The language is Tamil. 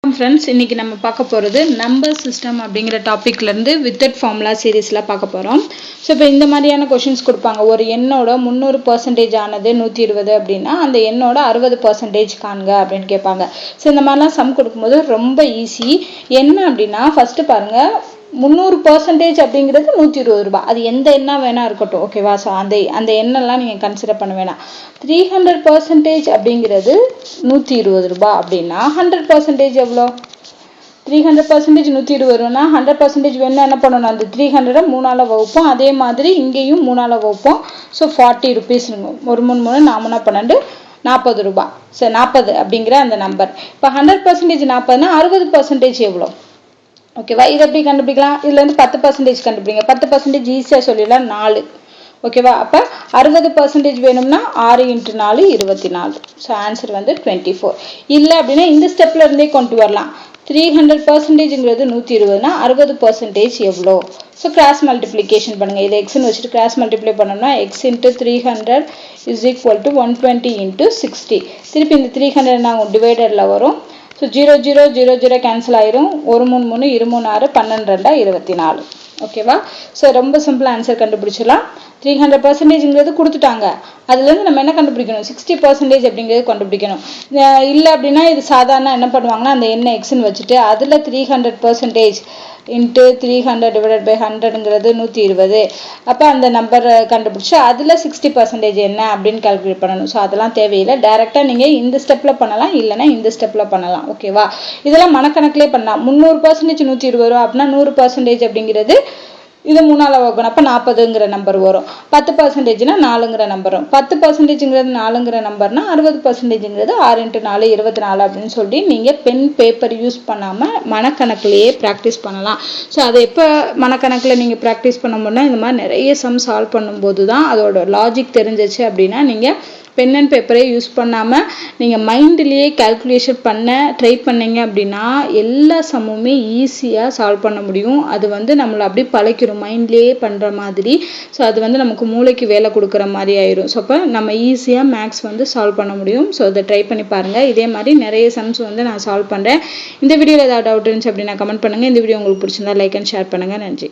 ஃப்ரெண்ட்ஸ், இன்னைக்கு நம்ம பார்க்க போகிறது நம்பர் சிஸ்டம் அப்படிங்கிற டாப்பிக்லேருந்து வித்தட் ஃபார்முலா சீரீஸில் பார்க்க போகிறோம். ஸோ இப்போ இந்த மாதிரியான கொஷின்ஸ் கொடுப்பாங்க. ஒரு எண்ணோட 300% ஆனது 120 அப்படின்னா அந்த எண்ணோட 60% காண்க அப்படின்னு கேட்பாங்க. ஸோ இந்த மாதிரிலாம் சம் கொடுக்கும்போது ரொம்ப ஈஸி. என்ன அப்படின்னா ஃபஸ்ட்டு பாருங்கள், 300% அப்படிங்கிறது 120 ரூபாய். அது எந்த எண்ணா வேணா இருக்கட்டும், ஓகேவா? ஸோ அந்த எண்ணெல்லாம் நீங்கள் கன்சிடர் பண்ண வேணாம். 300% அப்படிங்கிறது 120 ரூபாய் அப்படின்னா 100% எவ்வளோ? 300% 120 ரூபாய்னா 100% வேணும்னா என்ன பண்ணணும்? அந்த 300 3ஆல் வகுப்போம். அதே மாதிரி இங்கேயும் 3ஆல் வகுப்போம். So 40 rupees. ஒரு 3 3 4 12 40 ரூபாய். ஸோ 40 அப்படிங்கிற அந்த நம்பர். இப்போ 100% 40னா 60% எவ்வளோ? ஓகேவா? இது எப்படி கண்டுபிடிக்கலாம்? இதுலேருந்து 10% கண்டுபிடிங்க. 10% ஈஸியாக சொல்லிடலாம், 4. ஓகேவா? அப்போ 60% வேணும்னா 6 × 4 24. ஸோ ஆன்சர் வந்து 24. இல்லை அப்படின்னா இந்த ஸ்டெப்பில் இருந்தே கொண்டு வரலாம். 300%ங்கிறது 120னா 60% எவ்வளோ? ஸோ கிராஸ் மல்டிப்ளிகேஷன் பண்ணுங்கள். இதை எக்ஸ்ன்னு வச்சுட்டு கிராஸ் மல்டிப்ளை பண்ணோம்னா x × 300 = 120 × 60. திருப்பி இந்த 300 நாங்கள் டிவைடரில் வரும். ஸோ 0 0 0 0 கேன்சல் ஆயிரும். 1 3 3 2 3 6 12 2 24. ஓகேவா? ஸோ ரொம்ப சிம்பிளாக ஆன்சர் கண்டுபிடிச்சிடலாம். 300%ங்கிறது கொடுத்துட்டாங்க. அதுலேருந்து நம்ம என்ன கண்டுபிடிக்கணும்? 60% அப்படிங்கிறது கண்டுபிடிக்கணும். இல்லை அப்படின்னா இது சாதாரண என்ன பண்ணுவாங்கன்னா அந்த எண்ணெய் எக்ஸ்ன்னு வச்சுட்டு அதில் 300% × 300 / 100ங்கிறது 120. அப்போ அந்த நம்பர் கண்டுபிடிச்சி அதில் 60% என்ன அப்படின்னு கால்குலேட் பண்ணணும். ஸோ அதெல்லாம் தேவையில்லை. டைரெக்டாக நீங்கள் இந்த ஸ்டெப்பில் பண்ணலாம், இல்லைன்னா இந்த ஸ்டெப்பில் பண்ணலாம். ஓகேவா? இதெல்லாம் மனக்கணக்கிலே பண்ணலாம். 300% 120 ரூபா அப்படின்னா 100% அப்படிங்கிறது இது 3ஆல் வகுக்கணும். அப்போ 40ங்கிற நம்பர் வரும். 10%னா 4ங்கிற நம்பர் வரும். 10%ங்கிறது 4ங்கிற நம்பர்னா 60%ங்கிறது 6 × 4 24 அப்படின்னு சொல்லி நீங்கள் பென் பேப்பர் யூஸ் பண்ணாமல் மனக்கணக்கிலேயே ப்ராக்டிஸ் பண்ணலாம். ஸோ அதை எப்போ மனக்கணக்கில் நீங்கள் ப்ராக்டிஸ் பண்ண முடியும்னா இந்த மாதிரி நிறைய சம் சால்வ் பண்ணும்போது தான் அதோட லாஜிக் தெரிஞ்சிச்சு அப்படின்னா நீங்கள் பென் அண்ட் பேப்பரே யூஸ் பண்ணாமல் நீங்கள் மைண்ட்லேயே கால்குலேஷன் பண்ண ட்ரை பண்ணீங்க அப்படின்னா எல்லா சம்முமே ஈஸியாக சால்வ் பண்ண முடியும். அது வந்து நம்மளை அப்படி பழக்கிடும், மைண்ட்லேயே பண்ணுற மாதிரி. ஸோ அது வந்து நமக்கு மூளைக்கு வேலை கொடுக்குற மாதிரி ஆயிரும். ஸோ அப்போ நம்ம ஈஸியாக மேக்ஸ் வந்து சால்வ் பண்ண முடியும். ஸோ அதை ட்ரை பண்ணி பாருங்கள். இதே மாதிரி நிறைய சம்ஸ் வந்து நான் சால்வ் பண்ணுறேன். இந்த வீடியோவில் ஏதாவது டவுட் இருந்துச்சு அப்படின்னா கமெண்ட் பண்ணுங்கள். இந்த வீடியோ உங்களுக்கு பிடிச்சிருந்தா லைக் அண்ட் ஷேர் பண்ணுங்கள். நன்றி.